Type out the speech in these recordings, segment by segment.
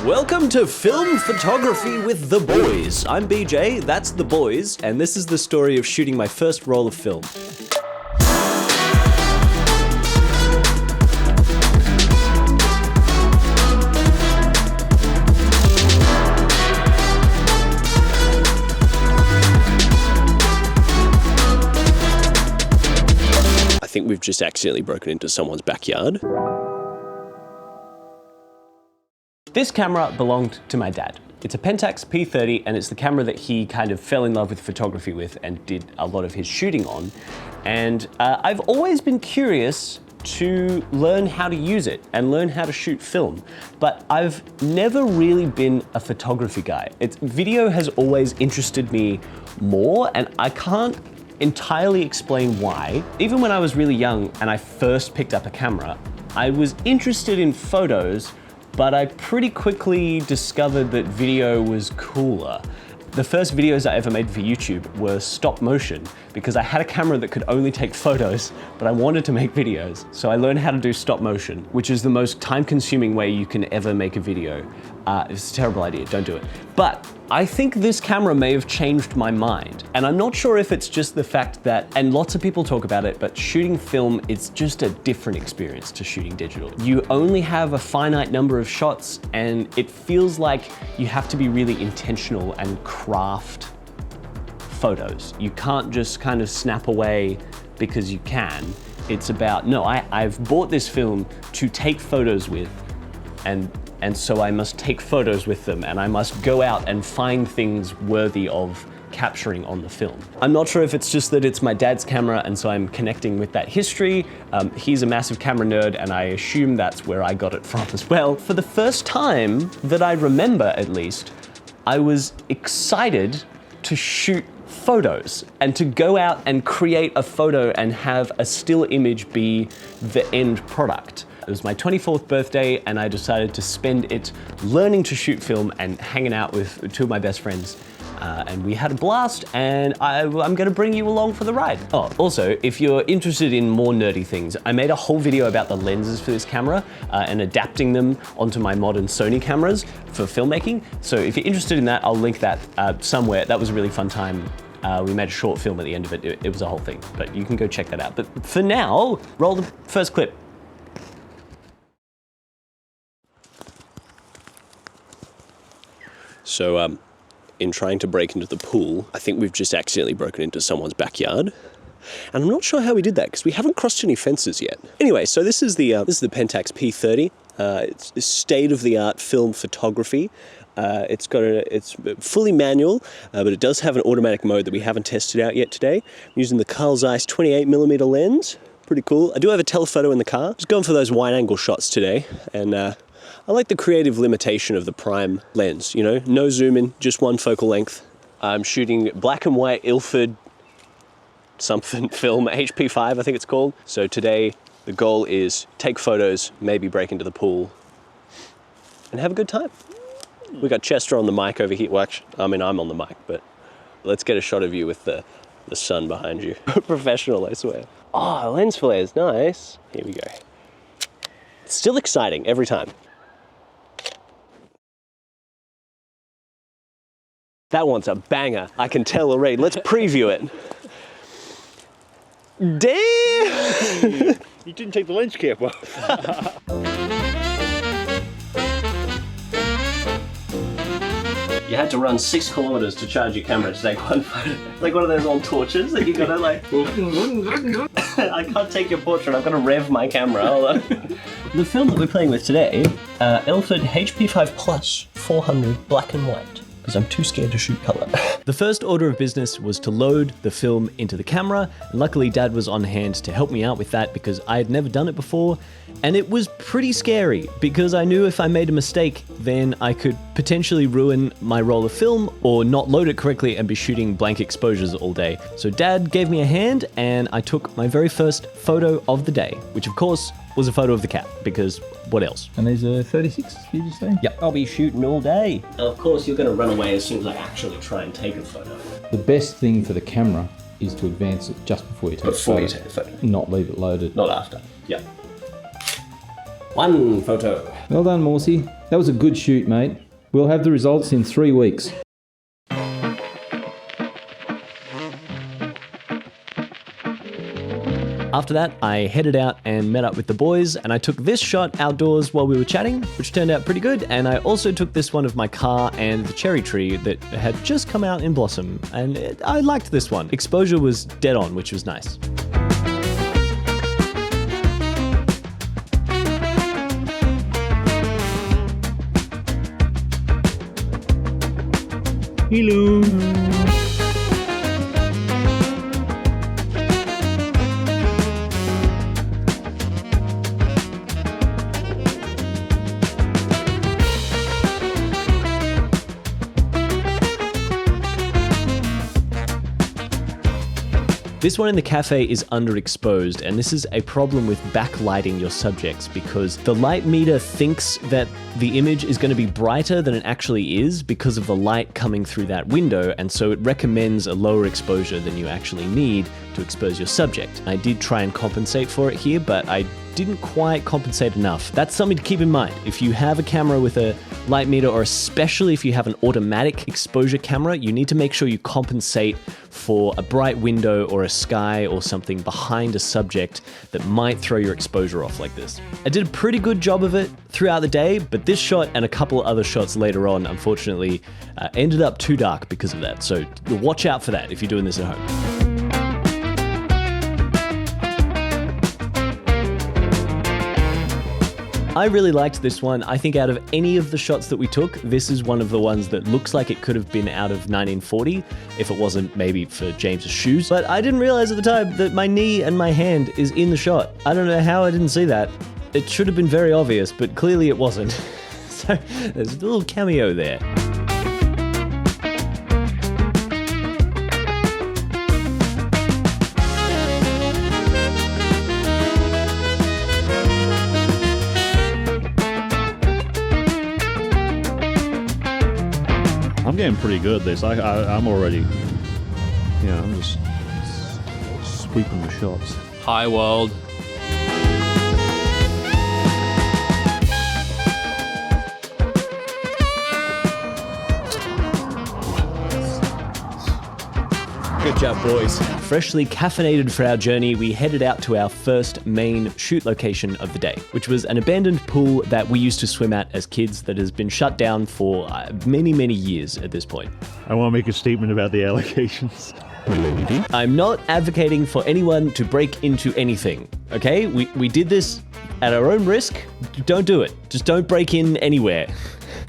Welcome to Film Photography with the Boys. I'm BJ, that's the Boys, and this is the story of shooting my first roll of film. I think we've just accidentally broken into someone's backyard. This camera belonged to my dad. It's a Pentax P30 and it's the camera that he kind of fell in love with photography with and did a lot of his shooting on. And I've always been curious to learn how to use it and learn how to shoot film, but I've never really been a photography guy. Video has always interested me more, and I can't entirely explain why. Even when I was really young and I first picked up a camera, I was interested in photos, but I pretty quickly discovered that video was cooler. The first videos I ever made for YouTube were stop motion because I had a camera that could only take photos, but I wanted to make videos. So I learned how to do stop motion, which is the most time-consuming way you can ever make a video. It's a terrible idea, don't do it. But I think this camera may have changed my mind. And I'm not sure if it's just the fact that, and lots of people talk about it, but shooting film, it's just a different experience to shooting digital. You only have a finite number of shots and it feels like you have to be really intentional and craft photos. You can't just kind of snap away because you can. It's about, no, I've bought this film to take photos with, and so I must take photos with them and I must go out and find things worthy of capturing on the film. I'm not sure if it's just that it's my dad's camera and so I'm connecting with that history. He's a massive camera nerd and I assume that's where I got it from as well. For the first time that I remember, at least, I was excited to shoot photos and to go out and create a photo and have a still image be the end product. It was my 24th birthday and I decided to spend it learning to shoot film and hanging out with two of my best friends. And we had a blast and I'm gonna bring you along for the ride. Oh, also, if you're interested in more nerdy things, I made a whole video about the lenses for this camera and adapting them onto my modern Sony cameras for filmmaking. So if you're interested in that, I'll link that somewhere. That was a really fun time. We made a short film at the end of it. It was a whole thing, but you can go check that out. But for now, roll the first clip. So, in trying to break into the pool, I think we've just accidentally broken into someone's backyard. And I'm not sure how we did that because we haven't crossed any fences yet. Anyway, so this is the Pentax P30. It's state-of-the-art film photography. It's fully manual, but it does have an automatic mode that we haven't tested out yet today. I'm using the Carl Zeiss 28mm lens. Pretty cool. I do have a telephoto in the car. Just going for those wide-angle shots today, and I like the creative limitation of the prime lens, you know, no zoom in, just one focal length. I'm shooting black and white Ilford something film, HP5 I think it's called. So today the goal is take photos, maybe break into the pool and have a good time. We got Chester on the mic over here. Well, actually, I mean, I'm on the mic, but let's get a shot of you with the sun behind you. Professional, I swear. Oh, lens flares, nice. Here we go. It's still exciting every time. That one's a banger, I can tell already. Let's preview it. Damn! You didn't take the lens cap off. You had to run 6 kilometers to charge your camera to take one photo. Like one of those old torches that you gotta like... I can't take your portrait, I've gotta rev my camera, hold on. The film that we're playing with today, Ilford HP5 Plus 400 black and white. Because I'm too scared to shoot color. The first order of business was to load the film into the camera. And luckily Dad was on hand to help me out with that because I had never done it before. And it was pretty scary because I knew if I made a mistake, then I could potentially ruin my roll of film or not load it correctly and be shooting blank exposures all day. So Dad gave me a hand and I took my very first photo of the day, which of course was a photo of the cat, because what else? And these are 36, you just say? Yep, I'll be shooting all day. And of course you're gonna run away as soon as I actually try and take a photo. The best thing for the camera is to advance it just before you take the photo. Before you take the photo. Not leave it loaded. Not after. Yep. One photo. Well done, Morsey. That was a good shoot, mate. We'll have the results in 3 weeks. After that, I headed out and met up with the boys, and I took this shot outdoors while we were chatting, which turned out pretty good. And I also took this one of my car and the cherry tree that had just come out in blossom, and I liked this one. Exposure was dead on, which was nice. Hello. This one in the cafe is underexposed, and this is a problem with backlighting your subjects because the light meter thinks that the image is going to be brighter than it actually is because of the light coming through that window, and so it recommends a lower exposure than you actually need to expose your subject. I did try and compensate for it here, but I didn't quite compensate enough. That's something to keep in mind. If you have a camera with a light meter, or especially if you have an automatic exposure camera, you need to make sure you compensate for a bright window or a sky or something behind a subject that might throw your exposure off like this. I did a pretty good job of it throughout the day, but this shot and a couple other shots later on, unfortunately, ended up too dark because of that. So watch out for that if you're doing this at home. I really liked this one. I think out of any of the shots that we took, this is one of the ones that looks like it could have been out of 1940, if it wasn't maybe for James's shoes. But I didn't realize at the time that my knee and my hand is in the shot. I don't know how I didn't see that. It should have been very obvious, but clearly it wasn't. So there's a little cameo there. I'm getting pretty good at this. I'm already, I'm just sweeping the shots. Hi, world. Good job, boys. Freshly caffeinated for our journey, we headed out to our first main shoot location of the day, which was an abandoned pool that we used to swim at as kids that has been shut down for many, many years at this point. I want to make a statement about the allegations. I'm not advocating for anyone to break into anything, okay? We did this at our own risk. Don't do it. Just don't break in anywhere.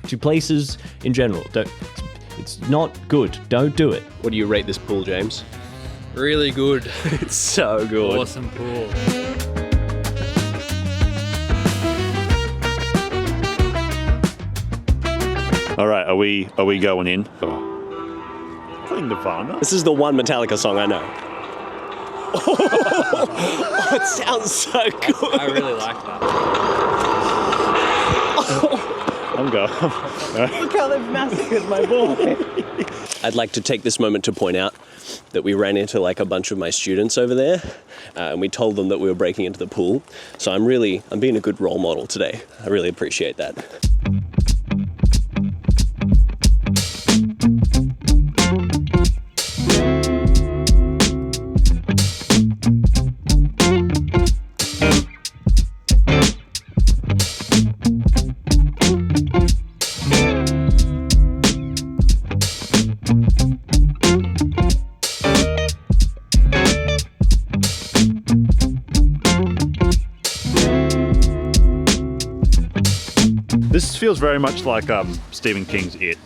To places in general. It's not good. Don't do it. What do you rate this pool, James? Really good. It's so good. Awesome pool. All right, are we going in? Playing Nirvana. This is the one Metallica song I know. Oh, it sounds so good. I really like that. I'm going. Look how they've massacred my boy. I'd like to take this moment to point out that we ran into like a bunch of my students over there, and we told them that we were breaking into the pool. So I'm being a good role model today. I really appreciate that. This feels very much like Stephen King's It.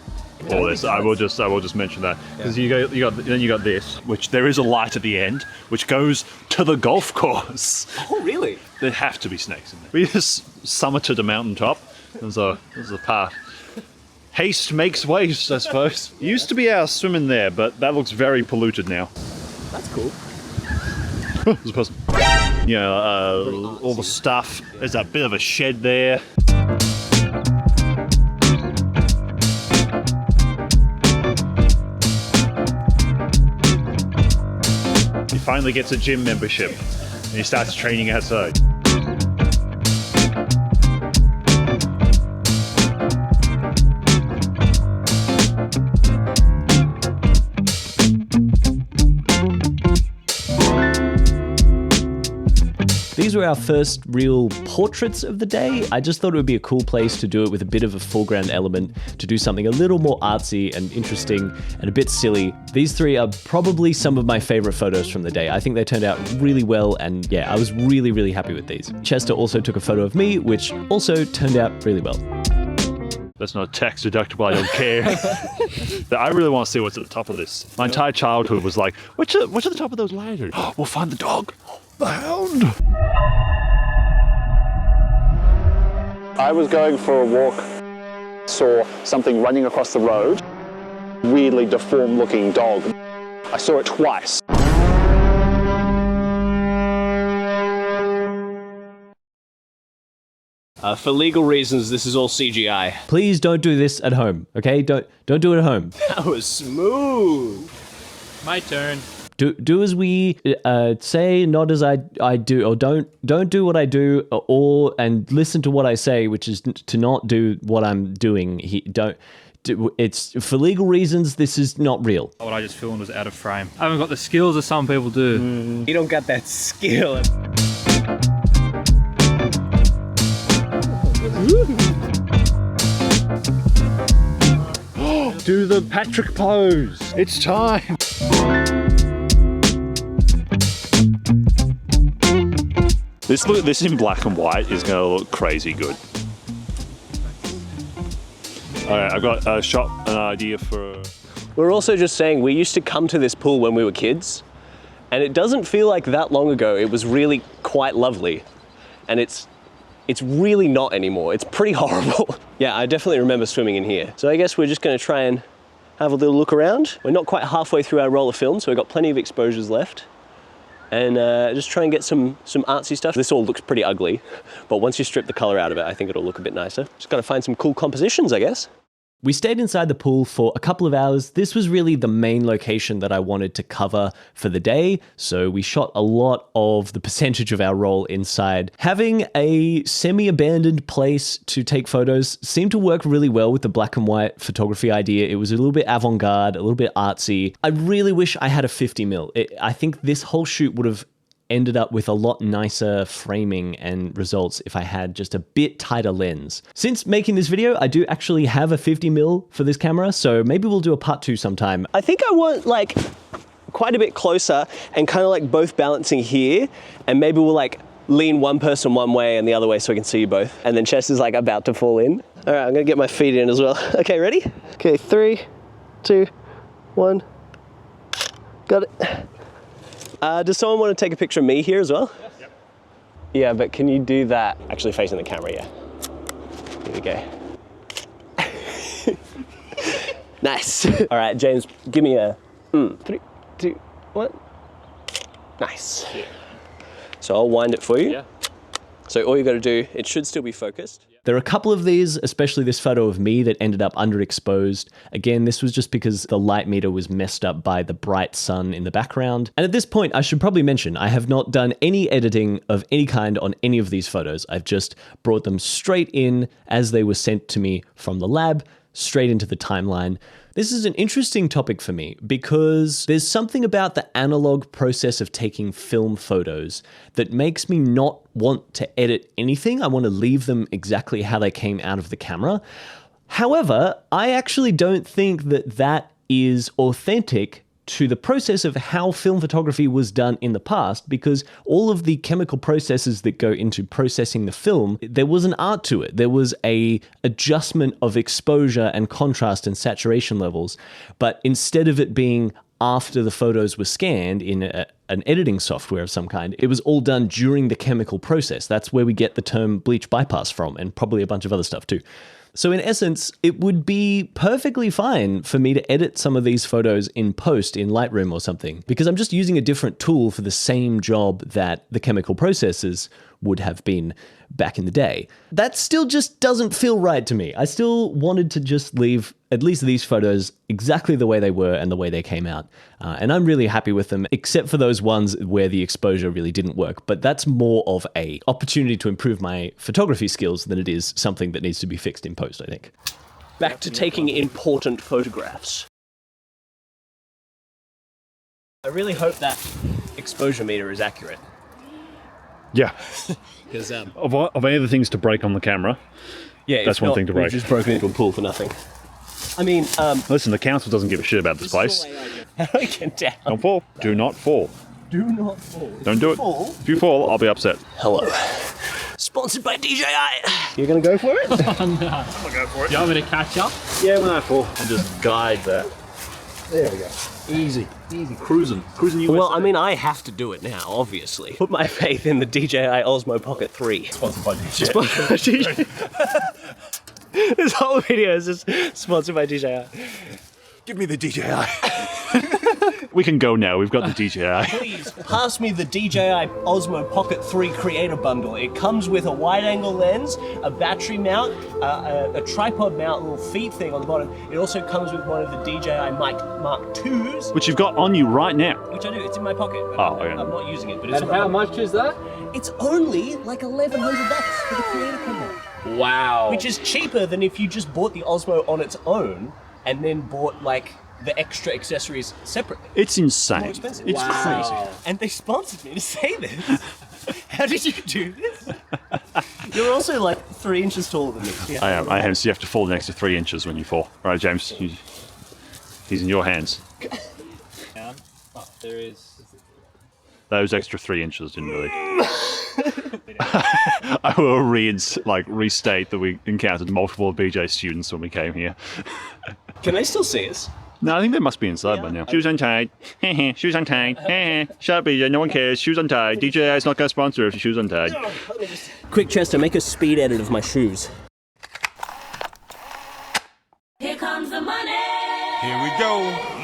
All this, I will just mention that because you got this, which there is a light at the end, which goes to the golf course. Oh, really? There have to be snakes in there. We just summited a mountaintop. There's a path. Haste makes waste, I suppose. Used to be our swimming there, but that looks very polluted now. That's cool. There's a person. All the stuff. There's a bit of a shed there. He finally gets a gym membership and he starts training outside. were our first real portraits of the day. I just thought it would be a cool place to do it with a bit of a foreground element, to do something a little more artsy and interesting and a bit silly. These three are probably some of my favorite photos from the day. I think they turned out really well, and yeah, I was really, really happy with these. Chester also took a photo of me, which also turned out really well. That's not tax deductible, I don't care. I really want to see what's at the top of this. My entire childhood was like, what's at the top of those ladders? We'll find the dog. The hound. I was going for a walk, saw something running across the road, weirdly deformed looking dog. I saw it twice. For legal reasons, this is all CGI. Please don't do this at home, okay? Don't do it at home. That was smooth. My turn. Do as we say, not as I do, or don't do what I do, and listen to what I say, which is to not do what I'm doing. It's for legal reasons. This is not real. What I just filmed was out of frame. I haven't got the skills that some people do. You don't got that skill. Do the Patrick pose. It's time. This in black and white is going to look crazy good. All right, I've got a shot, an idea for... We're also just saying we used to come to this pool when we were kids, and it doesn't feel like that long ago. It was really quite lovely, and it's really not anymore. It's pretty horrible. Yeah, I definitely remember swimming in here. So I guess we're just gonna try and have a little look around. We're not quite halfway through our roll of film, so we've got plenty of exposures left. And just try and get some artsy stuff. This all looks pretty ugly, but once you strip the color out of it, I think it'll look a bit nicer. Just gotta find some cool compositions, I guess. We stayed inside the pool for a couple of hours. This was really the main location that I wanted to cover for the day, so we shot a lot of the percentage of our roll inside. Having a semi-abandoned place to take photos seemed to work really well with the black and white photography idea. It was a little bit avant-garde, a little bit artsy. I really wish I had a 50mm. I think this whole shoot would have ended up with a lot nicer framing and results if I had just a bit tighter lens. Since making this video, I do actually have a 50mm for this camera, so maybe we'll do a part 2 sometime. I think I want like quite a bit closer and kind of like both balancing here, and maybe we'll like lean one person one way and the other way so we can see you both. And then Chester's like about to fall in. All right, I'm gonna get my feet in as well. Okay, ready? Okay, 3, 2, 1. Got it. Does someone want to take a picture of me here as well? Yep. Yeah, but can you do that? Actually facing the camera, yeah. Here we go. Nice. All right, James, give me a 3, 2, 1. Nice. Yeah. So I'll wind it for you. Yeah. So all you got to do, it should still be focused. There are a couple of these, especially this photo of me that ended up underexposed. Again, this was just because the light meter was messed up by the bright sun in the background. And at this point, I should probably mention, I have not done any editing of any kind on any of these photos. I've just brought them straight in as they were sent to me from the lab, straight into the timeline. This is an interesting topic for me because there's something about the analog process of taking film photos that makes me not want to edit anything. I want to leave them exactly how they came out of the camera. However, I actually don't think that that is authentic to the process of how film photography was done in the past, because all of the chemical processes that go into processing the film, there was an art to it. There was a adjustment of exposure and contrast and saturation levels. But instead of it being after the photos were scanned in an editing software of some kind, it was all done during the chemical process. That's where we get the term bleach bypass from, and probably a bunch of other stuff too. So in essence, it would be perfectly fine for me to edit some of these photos in post in Lightroom or something, because I'm just using a different tool for the same job that the chemical processes would have been back in the day. That still just doesn't feel right to me. I still wanted to just leave at least these photos exactly the way they were and the way they came out. And I'm really happy with them, except for those ones where the exposure really didn't work. But that's more of an opportunity to improve my photography skills than it is something that needs to be fixed in post, I think. Back to taking important photographs. I really hope that exposure meter is accurate. Yeah. Because Of any of the things to break on the camera, yeah, that's one thing to break. We've just broken into a pool for nothing. I mean, Listen, the council doesn't give a shit about this place. how do I get down? Don't fall. Do not fall. Do not fall. Don't do it. If you fall, I'll be upset. Hello. Sponsored by DJI. You're gonna go for it? I'll go for it. Do you want me to catch up? Yeah, when I fall. And just guide that. There we go. Easy. Cruising. Cruising USA. Well, I mean, I have to do it now, obviously. Put my faith in the DJI Osmo Pocket 3. Sponsored by DJI. This whole video is just sponsored by DJI. Give me the DJI. We can go now. We've got the DJI. Please pass me the DJI Osmo Pocket 3 Creator Bundle. It comes with a wide-angle lens, a battery mount, a tripod mount, a little feet thing on the bottom. It also comes with one of the DJI Mark IIs, Which you've got on you right now. which I do. It's in my pocket. But Oh, okay. I'm not using it. But it's And in my how pocket. much is that? It's only like $1,100 for the Creator Combo, Wow. which is cheaper than if you just bought the Osmo on its own and then bought like the extra accessories separately. It's insane. More expensive. It's crazy. And they sponsored me to say this. How did you do this? You're also like 3 inches taller than me. Yeah. I am. So you have to fall an extra 3 inches when you fall. All right, James. He's in your hands. Oh, there is. Those extra 3 inches didn't really. I will restate that we encountered multiple BJ students when we came here. Can they still see us? No, I think they must be inside by now. Shoes untied. Shoes untied. Shut up, BJ. No one cares. Shoes untied. DJI is not going to sponsor if your shoes untied. Quick, Chester, make a speed edit of my shoes. Here comes the money. Here we go.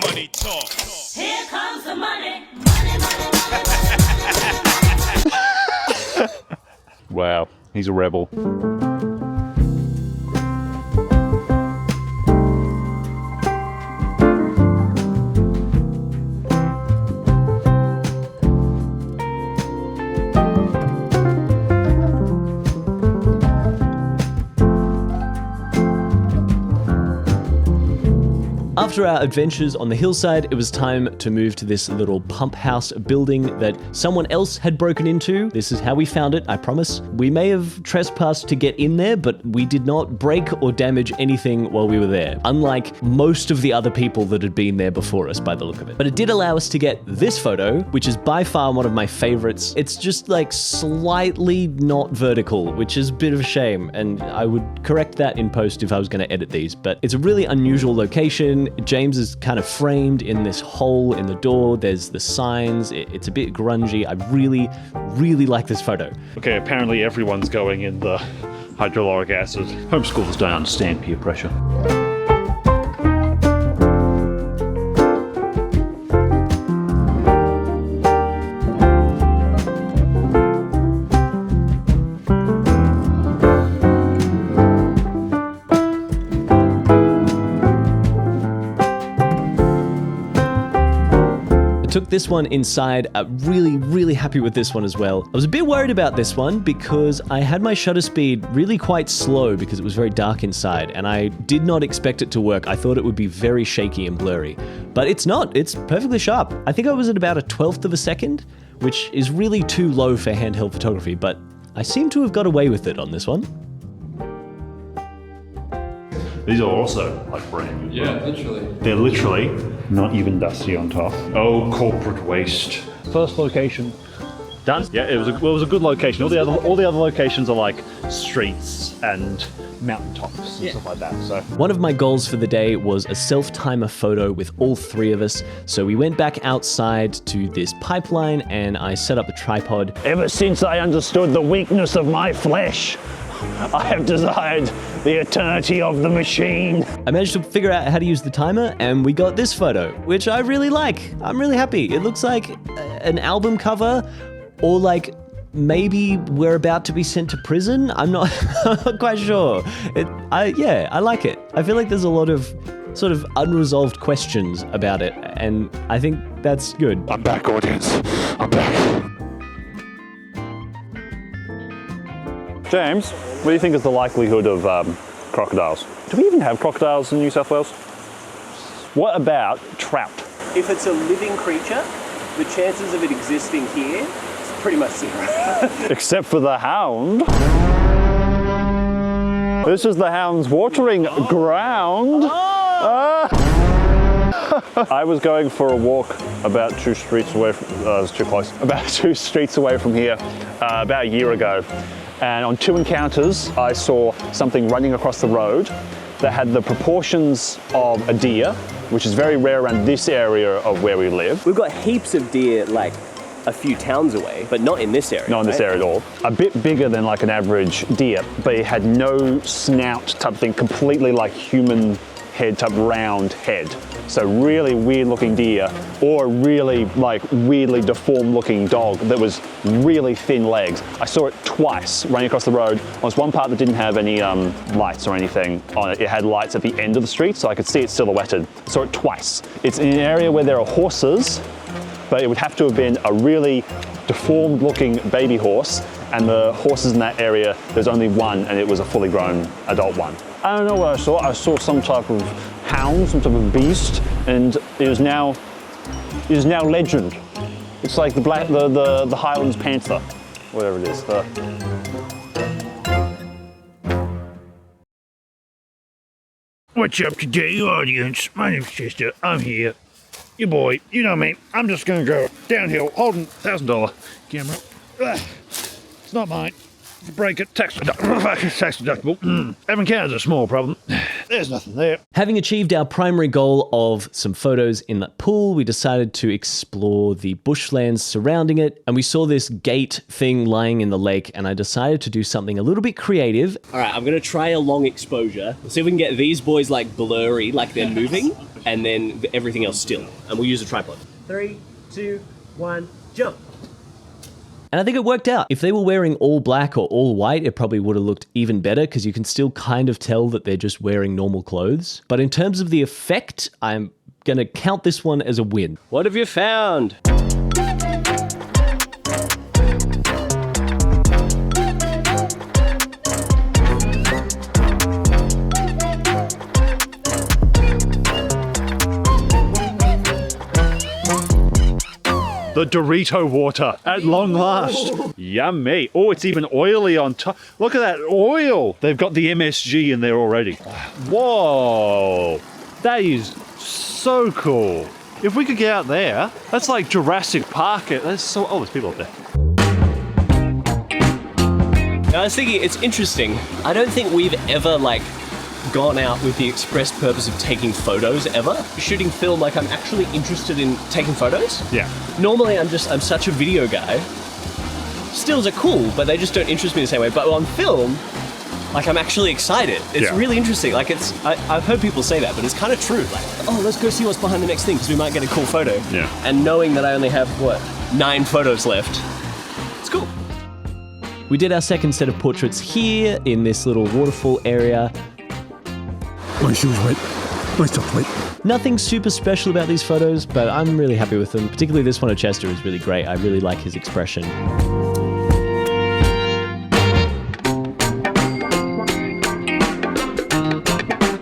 Money talk. Here comes the money. Money, money, money. Wow, he's a rebel. After our adventures on the hillside, it was time to move to this little pump house building that someone else had broken into. This is how we found it, I promise. We may have trespassed to get in there, but we did not break or damage anything while we were there, unlike most of the other people that had been there before us by the look of it. But it did allow us to get this photo, which is by far one of my favorites. It's just like slightly not vertical, which is a bit of a shame, and I would correct that in post if I was going to edit these, but it's a really unusual location. James is kind of framed in this hole in the door. There's the signs. It's a bit grungy. I really, really like this photo. Okay, apparently everyone's going in the hydrochloric acid. Homeschoolers don't understand peer pressure. Took this one inside. Really, really happy with this one as well. I was a bit worried about this one because I had my shutter speed really quite slow because it was very dark inside and I did not expect it to work. I thought it would be very shaky and blurry, but it's not. It's perfectly sharp. I think I was at about a 1/12 of a second, which is really too low for handheld photography, but I seem to have got away with it on this one. These are also like brand new. Yeah, literally. They're literally not even dusty on top. Oh, corporate waste. First location done. Yeah, it was a good location. All the other locations are like streets and mountaintops and stuff like that. So One of my goals for the day was a self-timer photo with all 3 of us. So we went back outside to this pipeline and I set up the tripod. Ever since I understood the weakness of my flesh, I have desired the eternity of the machine. I managed to figure out how to use the timer and we got this photo, which I really like. I'm really happy. It looks like an album cover or like maybe we're about to be sent to prison. I'm not quite sure. I like it. I feel like there's a lot of sort of unresolved questions about it and I think that's good. I'm back, audience. I'm back. James, what do you think is the likelihood of crocodiles? Do we even have crocodiles in New South Wales? What about trout? If it's a living creature, the chances of it existing here is pretty much zero. Except for the hound. This is the hound's watering ground. I was going for a walk about 2 streets away from, it was too close, about 2 streets away from here about a year ago. And on 2 encounters, I saw something running across the road that had the proportions of a deer, which is very rare around this area of where we live. We've got heaps of deer like a few towns away, but not in this area. Not in this area at all. A bit bigger than like an average deer, but it had no snout type thing, completely like human head type round head. So really weird looking deer, or a really like weirdly deformed looking dog that was really thin legs. I saw it twice running across the road. There was one part that didn't have any lights or anything on it. It had lights at the end of the street, so I could see it silhouetted. I saw it twice. It's in an area where there are horses, but it would have to have been a really deformed looking baby horse, and the horses in that area, there's only one, and it was a fully grown adult one. I don't know what I saw. I saw some type of hound, some type of beast, and it is now legend. It's like the Highlands panther, whatever it is. What's up today, audience? My name's Chester. I'm here. Your boy, you know me. I'm just gonna go downhill holding $1,000 camera. It's not mine. If you break it, tax deductible. Having counted a small problem. There's nothing there. Having achieved our primary goal of some photos in that pool, we decided to explore the bushlands surrounding it, and we saw this gate thing lying in the lake, and I decided to do something a little bit creative. All right, I'm gonna try a long exposure. See if we can get these boys like blurry, like they're moving, and then everything else still. And we'll use a tripod. 3, 2, 1, jump. And I think it worked out. If they were wearing all black or all white, it probably would have looked even better because you can still kind of tell that they're just wearing normal clothes. But in terms of the effect, I'm going to count this one as a win. What have you found? The Dorito water at long last. Yummy. Oh, it's even oily on top. Look at that oil. They've got the MSG in there already. Whoa. That is so cool. If we could get out there, that's like Jurassic Park. That's so, oh, there's people up there. Now, I was thinking, it's interesting. I don't think we've ever gone out with the express purpose of taking photos ever. Shooting film, I'm actually interested in taking photos. Yeah. Normally I'm such a video guy. Stills are cool, but they just don't interest me the same way. But on film, I'm actually excited. It's really interesting. I've heard people say that, but it's kind of true. Oh, let's go see what's behind the next thing because we might get a cool photo. Yeah. And knowing that I only have, 9 photos left, it's cool. We did our second set of portraits here in this little waterfall area. My shoes wet. My stuff's wet. Nothing super special about these photos, but I'm really happy with them. Particularly this one of Chester is really great. I really like his expression.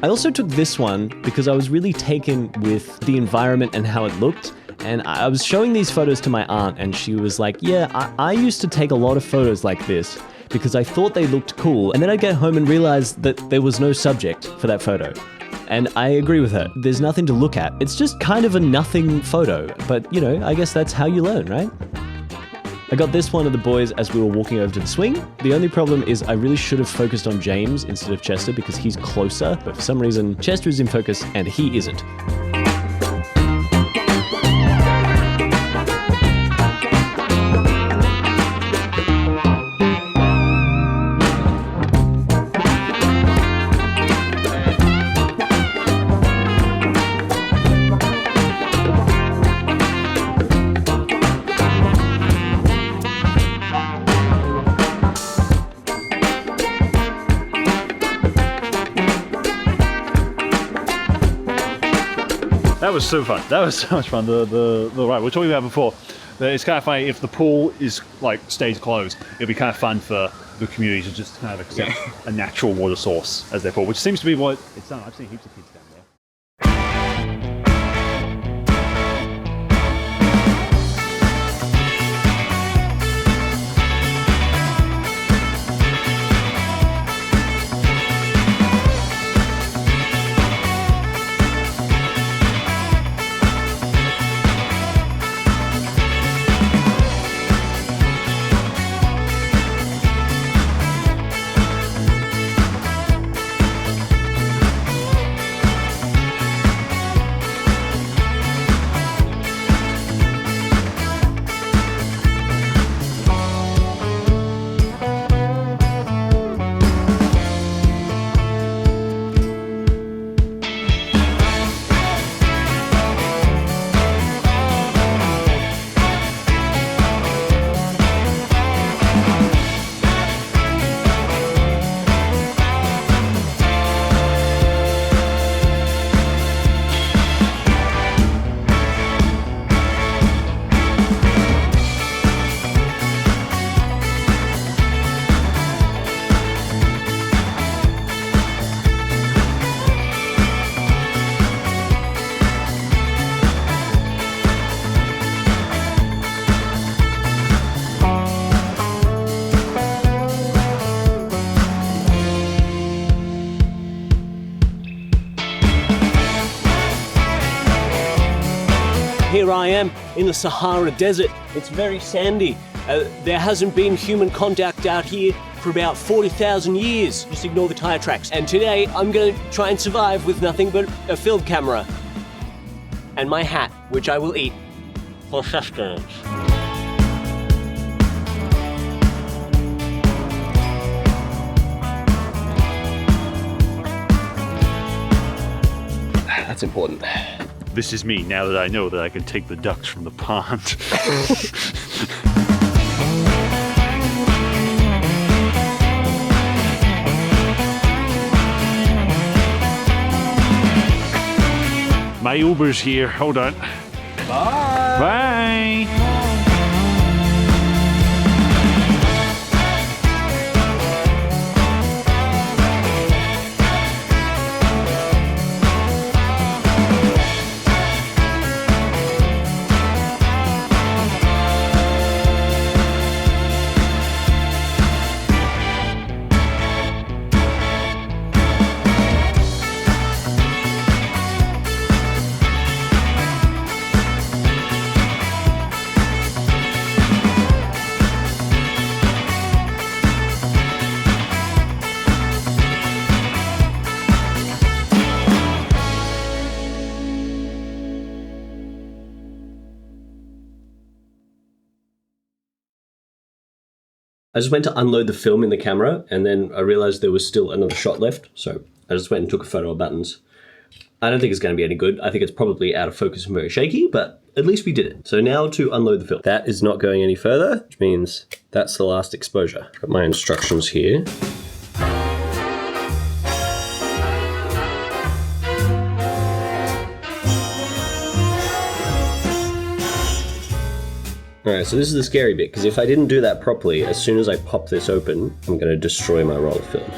I also took this one because I was really taken with the environment and how it looked. And I was showing these photos to my aunt and she was like, yeah, I used to take a lot of photos like this because I thought they looked cool. And then I'd get home and realize that there was no subject for that photo. And I agree with her. There's nothing to look at. It's just kind of a nothing photo. But, I guess that's how you learn, right? I got this one of the boys as we were walking over to the swing. The only problem is I really should have focused on James instead of Chester because he's closer. But for some reason, Chester is in focus and he isn't. That was so fun. That was so much fun. The ride we were talking about before. It's kind of funny if the pool is stays closed. It'd be kind of fun for the community to just kind of accept a natural water source as their pool, which seems to be what it's done. I've seen heaps of kids down there. here I am in the Sahara Desert. It's very sandy. There hasn't been human contact out here for about 40,000 years. Just ignore the tire tracks. And today I'm gonna try and survive with nothing but a film camera and my hat, which I will eat for sustenance. That's important. This is me now that I know that I can take the ducks from the pond. My Uber's here, hold on. Bye. Bye. I just went to unload the film in the camera and then I realized there was still another shot left. So I just went and took a photo of buttons. I don't think it's going to be any good. I think it's probably out of focus and very shaky, but at least we did it. So now to unload the film. That is not going any further, which means that's the last exposure. Got my instructions here. Alright, so this is the scary bit, because if I didn't do that properly, as soon as I pop this open, I'm going to destroy my roll of film.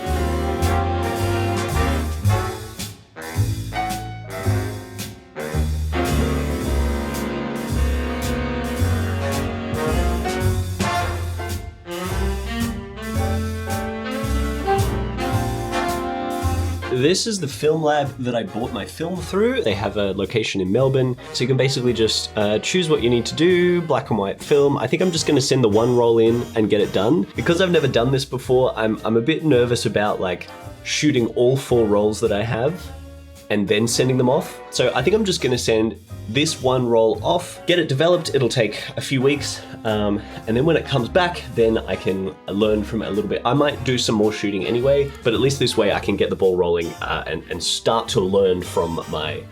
This is the film lab that I bought my film through. They have a location in Melbourne, so you can basically just choose what you need to do, black and white film. I think I'm just gonna send the one roll in and get it done. Because I've never done this before, I'm a bit nervous about like shooting all 4 rolls that I have and then sending them off. So I think I'm just gonna send this one roll off, get it developed. It'll take a few weeks. And then when it comes back, then I can learn from it a little bit. I might do some more shooting anyway, but at least this way I can get the ball rolling and start to learn from my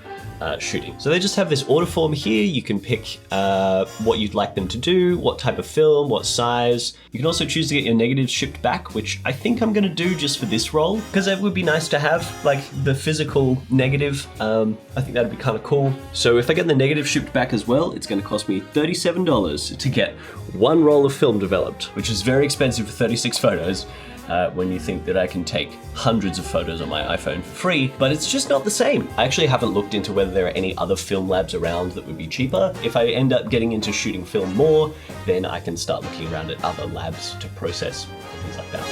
shooting. So they just have this order form here. You can pick what you'd like them to do, what type of film, what size. You can also choose to get your negatives shipped back, which I think I'm gonna do just for this roll, because it would be nice to have like the physical negative. I think that'd be kind of cool. So if I get the negative shipped back as well, it's gonna cost me $37 to get one roll of film developed, which is very expensive for 36 photos. When you think that I can take hundreds of photos on my iPhone for free, but it's just not the same. I actually haven't looked into whether there are any other film labs around that would be cheaper. If I end up getting into shooting film more, then I can start looking around at other labs to process things like that.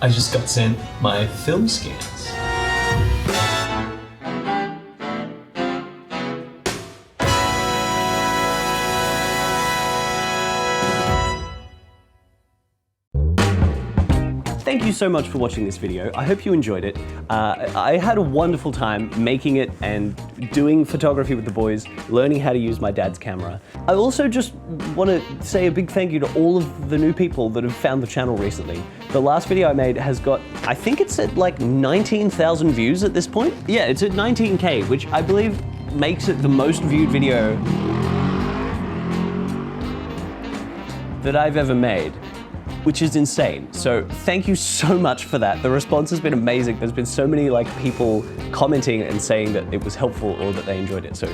I just got sent my film scans. Thank you so much for watching this video. I hope you enjoyed it. I had a wonderful time making it and doing photography with the boys, learning how to use my dad's camera. I also just want to say a big thank you to all of the new people that have found the channel recently. The last video I made has got, I think it's at like 19,000 views at this point. Yeah, it's at 19K, which I believe makes it the most viewed video that I've ever made, which is insane. So thank you so much for that. The response has been amazing. There's been so many like people commenting and saying that it was helpful or that they enjoyed it. So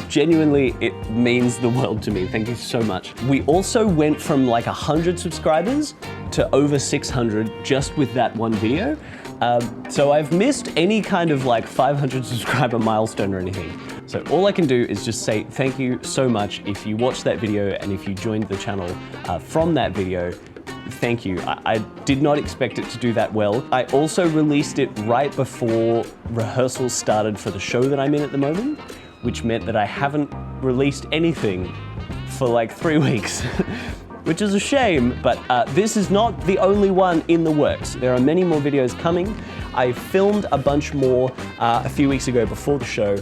genuinely, it means the world to me. Thank you so much. We also went from like 100 subscribers to over 600 just with that one video. So I've missed any kind of like 500 subscriber milestone or anything. So all I can do is just say thank you so much if you watched that video and if you joined the channel from that video. thank you. I did not expect it to do that well. I also released it right before rehearsals started for the show that I'm in at the moment, which meant that I haven't released anything for like 3 weeks, which is a shame, but this is not the only one in the works. There are many more videos coming. I filmed a bunch more a few weeks ago before the show,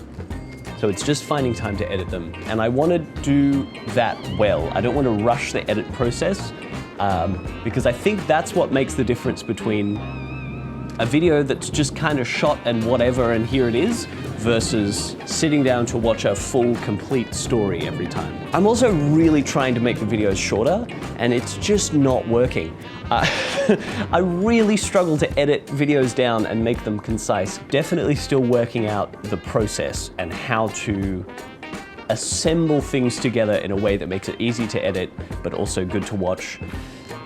so it's just finding time to edit them. And I want to do that well. I don't want to rush the edit process because I think that's what makes the difference between a video that's just kind of shot and whatever and here it is, versus sitting down to watch a full, complete story every time. I'm also really trying to make the videos shorter, and it's just not working. I really struggle to edit videos down and make them concise. Definitely still working out the process and how to assemble things together in a way that makes it easy to edit, but also good to watch.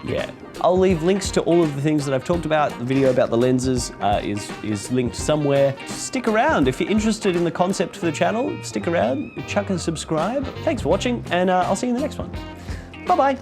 Yeah. I'll leave links to all of the things that I've talked about. The video about the lenses is linked somewhere. Stick around. If you're interested in the concept for the channel, stick around, chuck a subscribe. Thanks for watching, and I'll see you in the next one. Bye-bye.